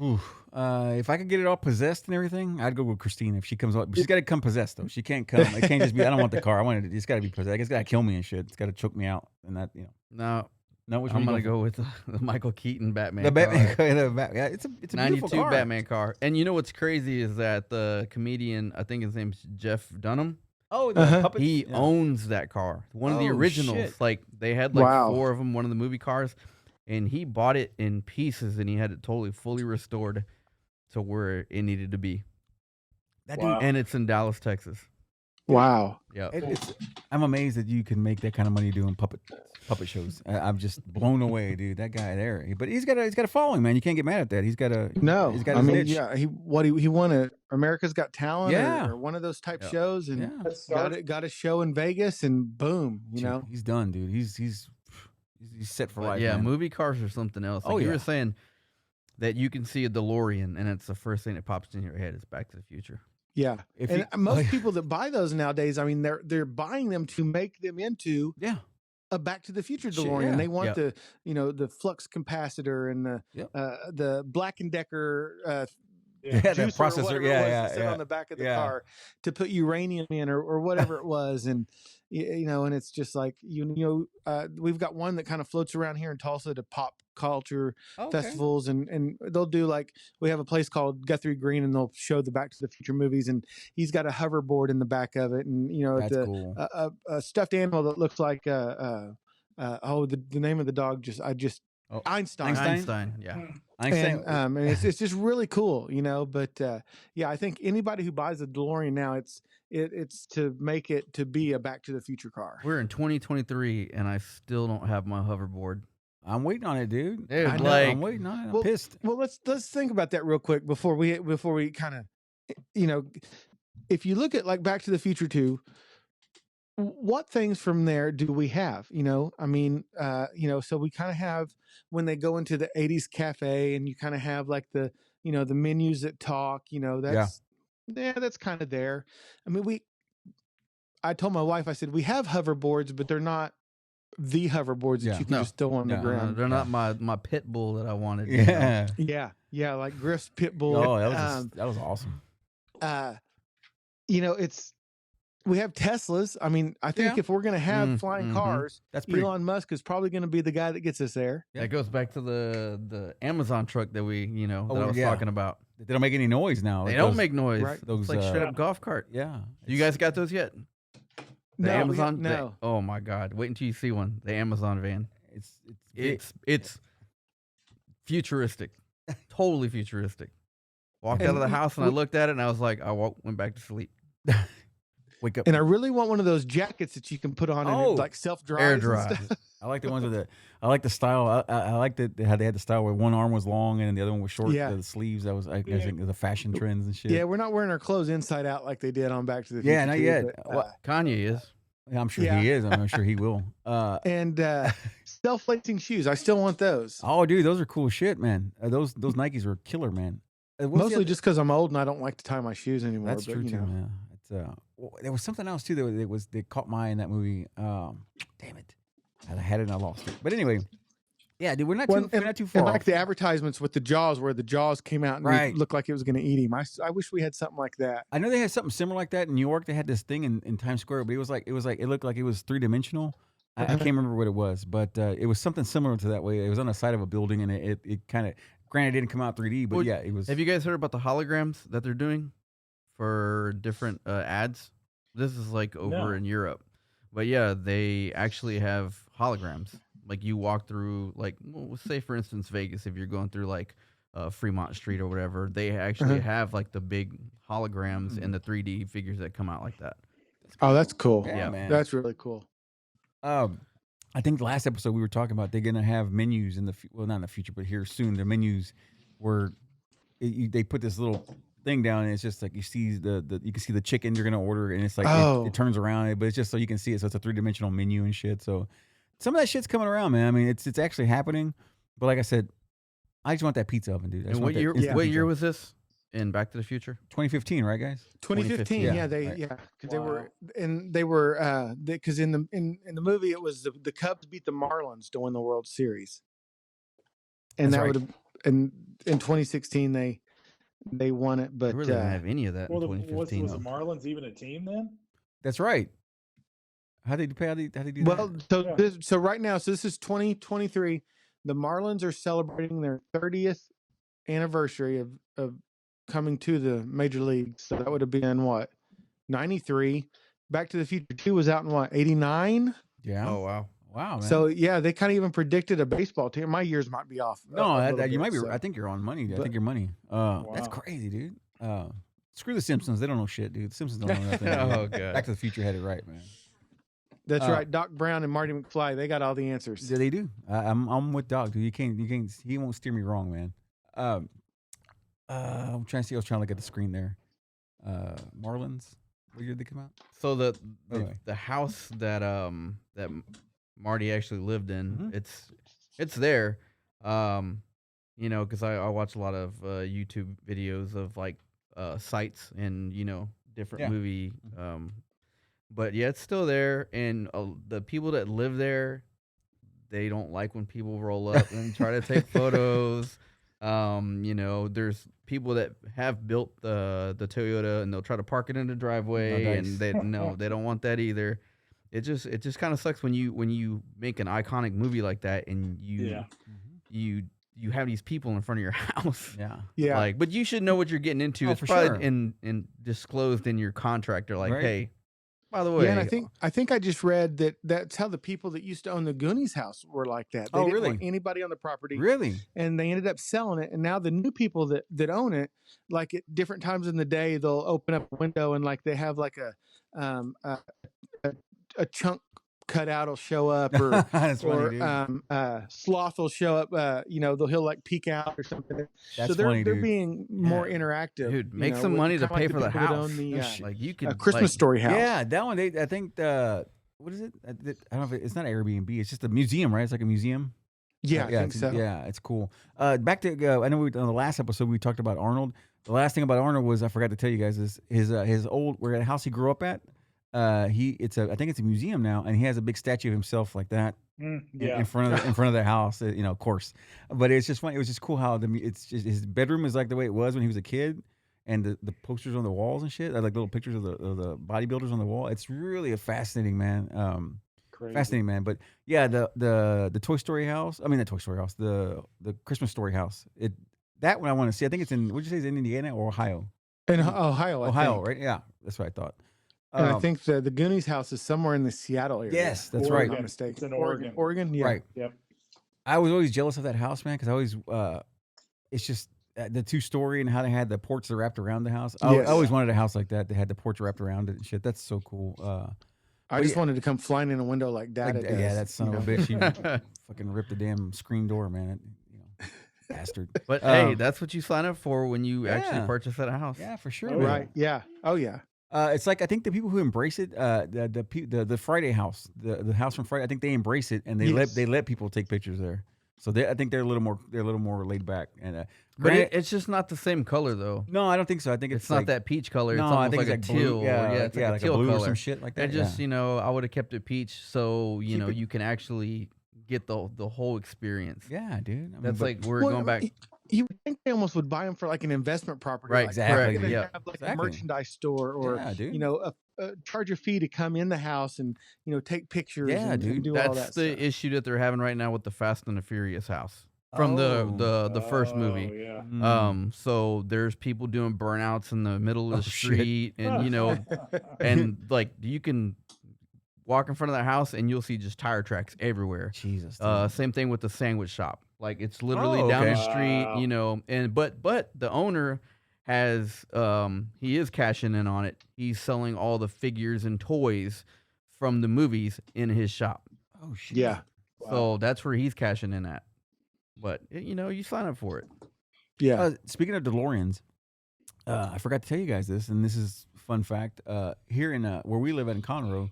if I could get it all possessed and everything, I'd go with Christine if she comes up. She's got to come possessed though. She can't come. It can't just be. I don't want the car. I want it. It's got to be possessed. It's got to kill me and shit. It's got to choke me out and that. No. Which I'm gonna go with the Michael Keaton Batman. The Batman. Car. Yeah, it's a 92 car. Batman car. And you know what's crazy is that the comedian, I think his name's Jeff Dunham. Oh, the puppet. He owns that car. One of the originals. Shit. Like they had four of them. One of the movie cars, and he bought it in pieces, and he had it fully restored to where it needed to be. That Wow. dude, And it's in Dallas, Texas. Wow. Yeah. I'm amazed that you can make that kind of money doing puppet shows. I'm just blown away, dude. That guy there, but he's got a following, man. You can't get mad at that. He's got a He's got his niche. Yeah. He won a America's Got Talent, or one of those type shows, and got a show in Vegas, and boom, he's done, dude. He's set for life. Yeah, man. movie cars are something else. Like you were saying that you can see a DeLorean, and it's the first thing that pops in your head is Back to the Future. Yeah, most people that buy those nowadays, I mean, they're buying them to make them into a Back to the Future DeLorean. They want the flux capacitor and the Black and Decker the processor, sit on the back of the car to put uranium in or whatever it was, and and it's just like we've got one that kind of floats around here in Tulsa to pop culture festivals, and they'll do we have a place called Guthrie Green, and they'll show the Back to the Future movies, and he's got a hoverboard in the back of it, and that's cool. A stuffed animal that looks like the name of the dog Einstein. Yeah. Einstein. And it's just really cool, but I think anybody who buys a DeLorean now, it's to make it to be a Back to the Future car. We're in 2023 and I still don't have my hoverboard. I'm waiting on it, dude. I'm waiting on it. I'm well, pissed. Well, let's think about that real quick before we kind of, if you look at Back to the Future 2, what things from there do we have? I mean, so we kind of have when they go into the 80s cafe, and you kind of have the menus that talk, that's kind of there. I mean, I told my wife, I said, we have hoverboards, but they're not the hoverboards that you can just throw on the ground. They're not my pit bull that I wanted. You know? Yeah, like Griff's pit bull. Oh, that was awesome. You know, we have Teslas. I mean, I think if we're going to have flying cars, Elon Musk is probably going to be the guy that gets us there. Yeah, it goes back to the Amazon truck that I was talking about. They don't make any noise now. They don't make noise. Right. Those it's like straight up golf cart. Yeah. You guys got those yet? The Amazon? No. Oh my God! Wait until you see one. The Amazon van. It's futuristic. Totally futuristic. Walked out of the house and I looked at it and I was like, went back to sleep. Wake up. And I really want one of those jackets that you can put on and it, like self-dries. Air dry. I like the ones with I like the style. I like how they had the style where one arm was long and the other one was short. The sleeves. That was, I think, the fashion trends and shit. Yeah, we're not wearing our clothes inside out like they did on Back to the Future. Yeah, not yet. Kanye is. Yeah, I'm sure he is. I'm sure he will. And self-lacing shoes. I still want those. Oh, dude, those are cool shit, man. Those Nikes are killer, man. Mostly just because I'm old and I don't like to tie my shoes anymore. That's true too, man. There was something else too that caught my eye in that movie. Damn it, I had it and I lost it. But anyway, yeah, dude, we're not too far. And like the advertisements with the Jaws, where the Jaws came out and it looked like it was going to eat him. I wish we had something like that. I know they had something similar like that in New York. They had this thing in Times Square, but it looked like it was 3-dimensional. I can't remember what it was, but it was something similar to that way. It was on the side of a building, and it kind of, granted, it didn't come out 3D, but it was. Have you guys heard about the holograms that they're doing for different ads? This is like over in Europe, but yeah, they actually have holograms. Like you walk through, like, say for instance, Vegas, if you're going through like Fremont Street or whatever, they actually have like the big holograms and the 3D figures that come out like that. Oh, that's cool. Yeah, man. That's really cool. I think the last episode we were talking about they're gonna have menus in not in the future, but here soon. The menus where they put this little thing down, and it's just like you see you can see the chicken you're gonna order, and it's like it turns around, but it's just so you can see it. So it's a 3-dimensional menu and shit. So some of that shit's coming around, man. I mean, it's actually happening. But like I said, I just want that pizza oven, dude. And what year was this in Back to the Future? 2015, right, guys? 2015. Yeah, because they were because in the movie it was the Cubs beat the Marlins to win the World Series, and that would have in 2016 they won it, but I really didn't have any of that in 2015. Was the Marlins even a team then? That's right. How did they do that? Well, so right now, this is 2023. The Marlins are celebrating their 30th anniversary of coming to the major leagues. So that would have been what, 93. Back to the Future 2 was out in what, 89? Yeah. Oh wow. Man. So yeah, they kind of even predicted a baseball team. My years might be off. No, you might be. I think you're on money. I think you're money. That's crazy, dude. Screw the Simpsons. They don't know shit, dude. The Simpsons don't know nothing. Oh god. Back to the Future had it right, man. That's right. Doc Brown and Marty McFly, they got all the answers. Yeah, they do. I'm with Doc, dude. You can't. He won't steer me wrong, man. I'm trying to see. I was trying to look at the screen there. Marlins. What year did they come out? So the house that Marty actually lived in, it's there. Because I watch a lot of YouTube videos of like sites and different movie. But yeah, it's still there, and the people that live there, they don't like when people roll up and try to take photos. There's people that have built the Toyota, and they'll try to park it in the driveway, and they don't want that either. It just kind of sucks when you make an iconic movie like that, and you have these people in front of your house. Yeah. Like, but you should know what you're getting into. It's probably in disclosed in your contract. Or like, hey. By the way, yeah, and I think I just read that's how the people that used to own the Goonies house were like that. They didn't want anybody on the property. Really? And they ended up selling it. And now the new people that own it, like at different times in the day, they'll open up a window and like they have like a chunk cutout will show up, or That's funny, sloth will show up. He'll like peek out or something. That's so funny, they're dude. being more interactive. Dude, make some money to pay for the house. Like you could Christmas Story house. Yeah, that one. I think what is it? I don't know if it's not Airbnb. It's just a museum, right? It's like a museum. Yeah, I think so. Yeah, it's cool. Back to I know on the last episode we talked about Arnold. The last thing about Arnold was I forgot to tell you guys is his old where the house he grew up at. I think it's a museum now, and he has a big statue of himself like that in front of the house. Of course, but it's just funny. It was just cool how it's just his bedroom is like the way it was when he was a kid, and the posters on the walls and shit, like little pictures of the bodybuilders on the wall. It's really a fascinating, man. Fascinating, man. But yeah, the Toy Story house. I mean, the Toy Story house, the Christmas Story house. That one I want to see. I think it's in. What'd you say? It's in Indiana or Ohio? In Ohio, Ohio, right? Yeah, that's what I thought. And I think the Goonies house is somewhere in the Seattle area. Yes, that's Oregon, right. Not mistaken. It's in Oregon. Oregon, yeah. Right. Yep. I was always jealous of that house, man, because I always it's just the 2-story and how they had the porch that wrapped around the house. I always wanted a house like that. They had the porch wrapped around it and shit. That's so cool. I just wanted to come flying in a window like Dad. Yeah, that son of a bitch. He fucking ripped the damn screen door, man. Bastard. But hey, that's what you sign up for when you actually purchase that house. Yeah, for sure. Oh, right. Yeah. Oh, yeah. It's like I think the people who embrace it, the Friday house, the house from Friday, I think they embrace it and they let people take pictures there. So I think they're a little more laid back. And but it's just not the same color though. No, I don't think so. I think it's not like, that peach color. No, it's almost I think like it's a like teal. blue. Yeah, it's like a teal blue color. or some shit like that. And just I would have kept it peach so you can actually get the whole experience. Yeah, dude. That's like we're going back. You would think they almost would buy them for like an investment property, right? Like, Exactly. Have like a merchandise store, or charge a fee to come in the house and take pictures. Yeah, and, dude. And do That's all that the stuff. issue that they're having right now with the Fast and the Furious house from the first movie. Yeah. So there's people doing burnouts in the middle of the street, and and like you can walk in front of the house and you'll see just tire tracks everywhere. Jesus. Same thing with the sandwich shop. Like it's literally down the street, and but the owner has he is cashing in on it. He's selling all the figures and toys from the movies in his shop. Oh shit. Yeah. So that's where he's cashing in at. But you sign up for it. Yeah. Speaking of DeLoreans, I forgot to tell you guys this, and this is a fun fact. Here in where we live in Conroe,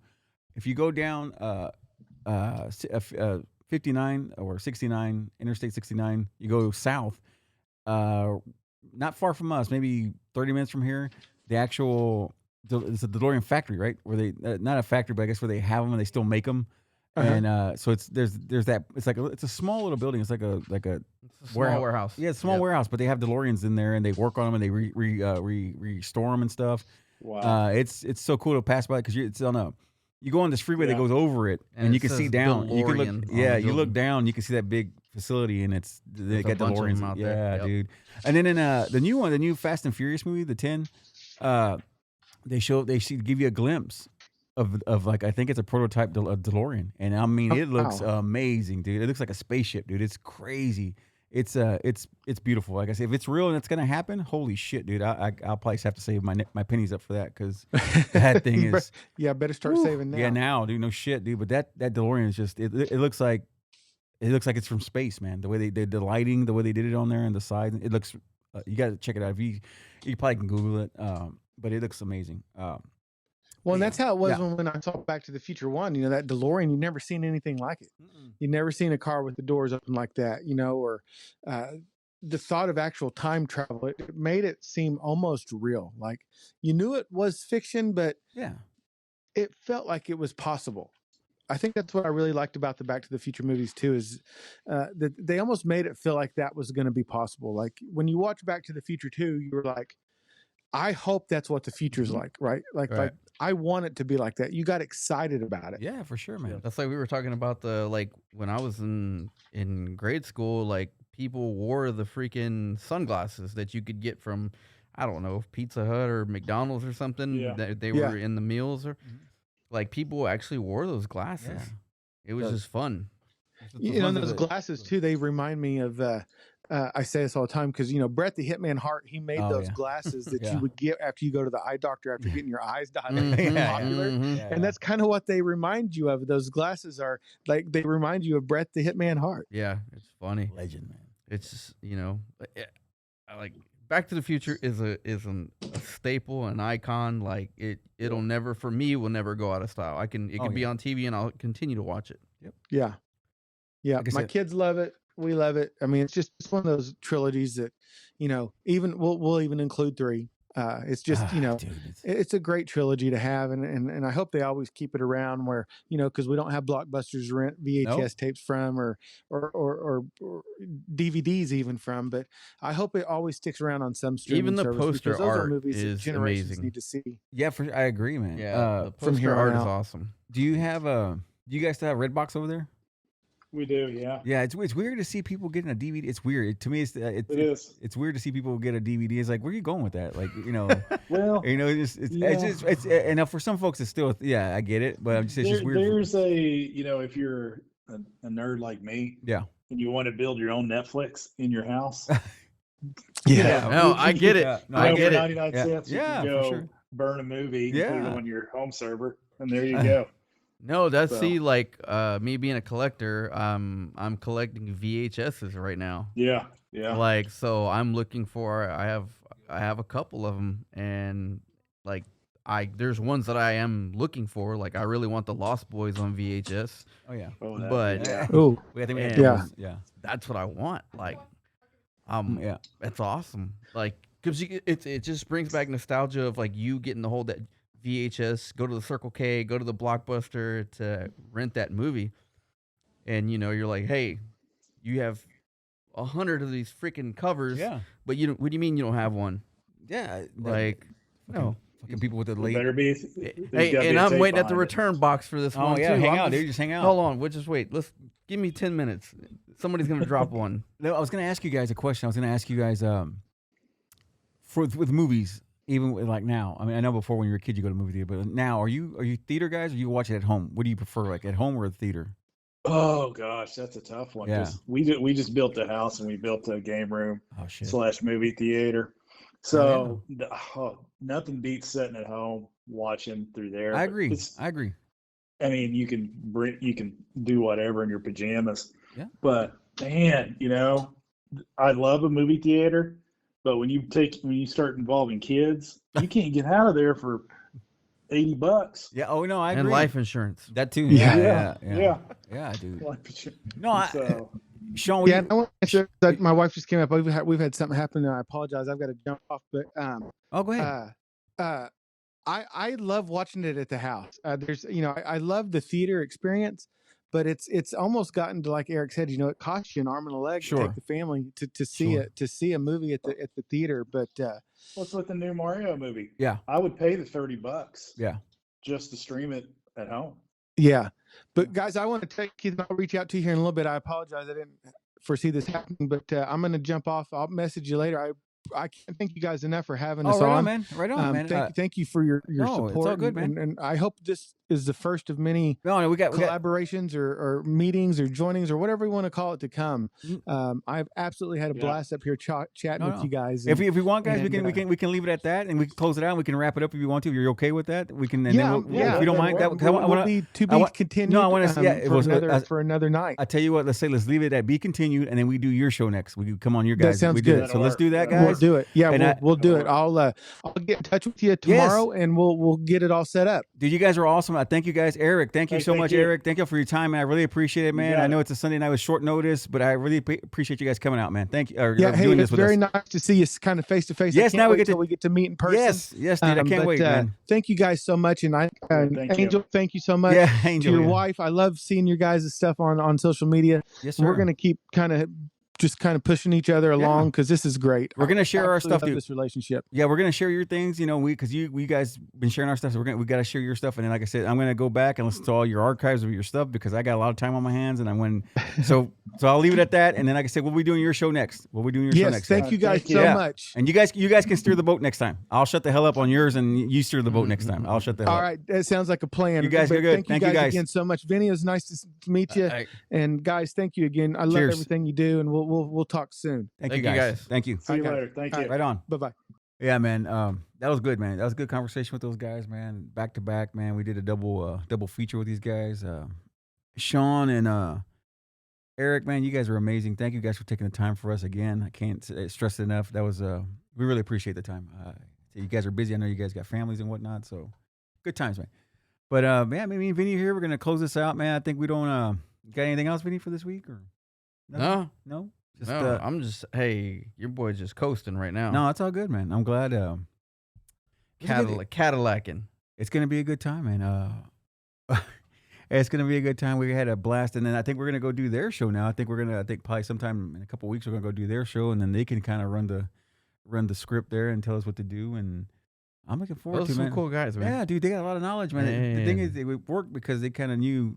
if you go down 59 or 69, Interstate 69, you go south, not far from us, maybe 30 minutes from here, it's a DeLorean factory, right? Where they, not a factory, but I guess where they have them and they still make them. And so there's that, it's a small little building. It's like a small warehouse. Yeah, it's a small warehouse, but they have DeLoreans in there and they work on them and they restore them and stuff. Wow. It's so cool to pass by because it's on you go on this freeway that goes over it, and you can see down. You can look, you look down, you can see that big facility, and they got DeLoreans out there. Dude. And then in the new Fast and Furious movie, the 10, they give you a glimpse of like I think it's a prototype DeLorean, and I mean it looks amazing, dude. It looks like a spaceship, dude. It's crazy. It's beautiful. Like I say, if it's real and it's gonna happen, holy shit, dude! I'll probably have to save my pennies up for that because that thing is. Better start saving now. Yeah, now, dude. No shit, dude. But that DeLorean is just it looks like it's from space, man. The way they did the lighting, the way they did it on there and the sides, it looks. You got to check it out. If you probably can Google it, but it looks amazing. Well, and that's how it was when I saw Back to the Future 1. That DeLorean, you never seen anything like it. You never seen a car with the doors open like that, or the thought of actual time travel. It made it seem almost real. Like you knew it was fiction, but it felt like it was possible. I think that's what I really liked about the Back to the Future movies too, is that they almost made it feel like that was going to be possible. Like when you watch Back to the Future 2, you were like, I hope that's what the future's like, right? Like I want it to be like that. You got excited about it. Yeah, for sure, man. That's like we were talking about when I was in grade school, like people wore the freaking sunglasses that you could get from, I don't know, Pizza Hut or McDonald's or something. Yeah. That they were in the meals or like people actually wore those glasses. Yeah. It was just fun. And those glasses too, they remind me of I say this all the time because Bret the Hitman Hart, he made those glasses that you would get after you go to the eye doctor after getting your eyes dilated. Popular. And that's kind of what they remind you of. Those glasses are like they remind you of Bret the Hitman Hart. Yeah, it's funny. Legend, man. It's just, I like Back to the Future is a staple, an icon. Like it'll never, for me, will never go out of style. It can be on TV and I'll continue to watch it. Yep. Yeah. Yeah. Like I my said, kids love it. We love it. I mean, it's one of those trilogies that, even we'll even include 3. It's just Dude, it's a great trilogy to have, and I hope they always keep it around where because we don't have Blockbusters to rent VHS tapes from or DVDs even from, but I hope it always sticks around on some streaming Even the service poster because those are art movies that is generations amazing. need to see. yeah, I agree, man. Yeah, the from poster here on art is out. awesome. Do you guys still have Redbox over there? We do, yeah. Yeah, it's weird to see people getting a DVD. It's weird to me. It is. It's weird to see people get a DVD. It's like, where are you going with that? Like, Well, it's and for some folks, it's still, yeah, I get it, but I'm just, it's just weird. There's if you're a nerd like me, Yeah, and you want to build your own Netflix in your house, Yeah. No, I get it. Yeah, no, I for get it. 99 cents, you Yeah, can for go sure. burn a movie, and put Yeah. it on your home server, and there you go. No, that's So- see, like me being a collector, I'm collecting VHSs right now. Yeah. Like, so I'm looking for. I have a couple of them, and like there's ones that I am looking for. Like, I really want the Lost Boys on VHS. oh yeah, Oh, that- But- yeah. Oh, I think we had Yeah. those. Yeah, That's what I want. Like, yeah. it's awesome. Like, because it just brings back nostalgia of like you getting to hold that VHS, go to the Circle K, go to the Blockbuster to rent that movie, and you're like, hey, you have 100 of these freaking covers, Yeah, but you don't. What do you mean you don't have one? yeah. Like, no. fucking people with the Well, late. better be. there's Hey, gotta be and a I'm tape waiting at the behind it. return box for this Oh one yeah, too. hang I'm out, just- dude. Just hang out. Hold on, we'll just wait. Give me 10 minutes. Somebody's gonna drop one. No, I was gonna ask you guys a question. I was gonna ask you guys with movies, even like now. I mean, I know before when you were a kid you go to the movie theater, but now are you theater guys or you watch it at home? What do you prefer, like at home or the theater? Oh gosh, that's a tough one. Yeah. 'Cause we just built a house and we built a game room Oh shit. / movie theater. So nothing beats sitting at home watching through there. I agree. It's- I agree. I mean, you can do whatever in your pajamas. Yeah. But man, I love a movie theater, but when you start involving kids, you can't get out of there for $80. Yeah. Oh no, I agree. And life insurance. That too. Yeah. Yeah, dude. Like, No, so Shawn. what yeah. do I want to answer that. My wife just came up. We've had something happen. And I apologize. I've got to jump off, but oh, go ahead. I love watching it at the house. There's I love the theater experience, but it's almost gotten to, like Eric said, it costs you an arm and a leg to Sure. take the family to see Sure. it, to see a movie at the theater. But what's with the new Mario movie? Yeah. I would pay the $30 Yeah. just to stream it at home. yeah, but guys, I want to take Keith. I'll reach out to you here in a little bit. I apologize, I didn't foresee this happening, but I'm going to jump off. I'll message you later. I can't thank you guys enough for having us Oh, right on. on, man. Right on, man. Thank you for your no, support. it's all good, man. And I hope this is the first of many No, we got collaborations or meetings or joinings or whatever you want to call it to come. I've absolutely had a Yeah. blast up here chatting with you guys. If we want, guys, and, we can leave it at that, and we can close it out. And we can wrap it up if you want to. If you're okay with that, we can. And yeah, then if you don't mind, we'll I want be to I be want- continued. no, I wanna say, yeah, it was- for another night. I tell you what, let's leave it at be continued, and then we do your show next. We come on your That guys. sounds we do good. it. So let's do that, That'll We'll guys. do it. Yeah, And we'll do it. I'll get in touch with you tomorrow, and we'll get it all set up. Dude, you guys are awesome. I thank you guys, Eric. Thank you Hey, so thank much, you. Eric. Thank you for your time, man. I really appreciate it, man. got I know it. it's a Sunday night with short notice, but I really appreciate you guys coming out, man. Thank you. Yeah, hey, doing it's this with very us. nice to see you kind of face to face. Yes, now we get to- we get to meet in person. Yes, yes, dude. I can't but, wait, man. Thank you guys so much, and Thank you. Angel, thank you so much. Yeah, To Angel. your yeah. wife, I love seeing your guys' stuff on social media. Yes, sir. We're gonna keep kind of pushing each other along because this is great. We're gonna share our Absolutely stuff, love dude. This relationship. Yeah, we're gonna share your things, because we guys been sharing our stuff. So we gotta share your stuff, and then like I said, I'm gonna go back and listen to all your archives of your stuff because I got a lot of time on my hands, and I went so I'll leave it at that. And then like I said, we'll be doing your show next. We'll be doing your show Yes, next. thank time. you guys Thank you. so Yeah. much. And you guys can steer the boat next time. I'll shut the hell up on yours, and you steer the boat next time. I'll shut the hell All up. right, that sounds like a plan. You guys But are good. Thank you guys again so much. Vinny, it was nice to meet you. And guys, thank you again. I love Cheers. everything you do, and we'll talk soon. Thank Thank you you, guys. guys. Thank you. See you Okay. later. Thank All you. Right on. Bye bye. Yeah, man. That was good, man. That was a good conversation with those guys, man. Back to back, man. We did a double feature with these guys. Shawn and Eric, man, you guys are amazing. Thank you guys for taking the time for us again. I can't stress it enough. That was we really appreciate the time. You guys are busy. I know you guys got families and whatnot, so good times, man. But man, me and Vinny here, we're gonna close this out, man. I think we don't got anything else, Vinny, for this week or No. no. Just, No, I'm just, hey, your boy's just coasting right now. no, it's all good, man. I'm glad. Cadillacing. It's gonna be a good time, man. It's gonna be a good time. We had a blast, and then I think we're gonna go do their show now. I think probably sometime in a couple of weeks we're gonna go do their show, and then they can kind of run the script there and tell us what to do. And I'm looking forward Those to are some man. cool guys, man. Yeah, dude, they got a lot of knowledge, man. The thing Man. is, they would work because they kind of knew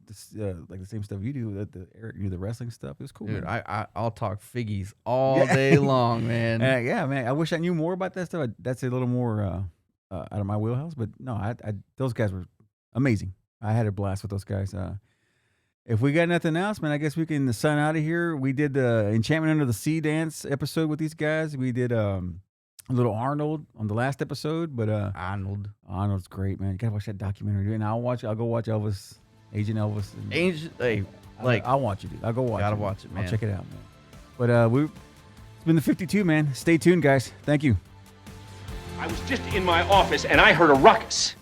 like the same stuff you do. The wrestling stuff. It was cool, Dude, man. I'll talk figgies all day long, man. Yeah, man. I wish I knew more about that stuff. That's a little more out of my wheelhouse. But no, those guys were amazing. I had a blast with those guys. If we got nothing else, man, I guess we can sign out of here. We did the Enchantment Under the Sea dance episode with these guys. We did a little Arnold on the last episode, but Arnold's great, man. You gotta watch that documentary. And I'll go watch Elvis, Agent Elvis. I'll watch it, dude. I'll go watch it. Gotta watch it, man. I'll check it out, man. But it's been the 52, man. Stay tuned, guys. Thank you. I was just in my office and I heard a ruckus.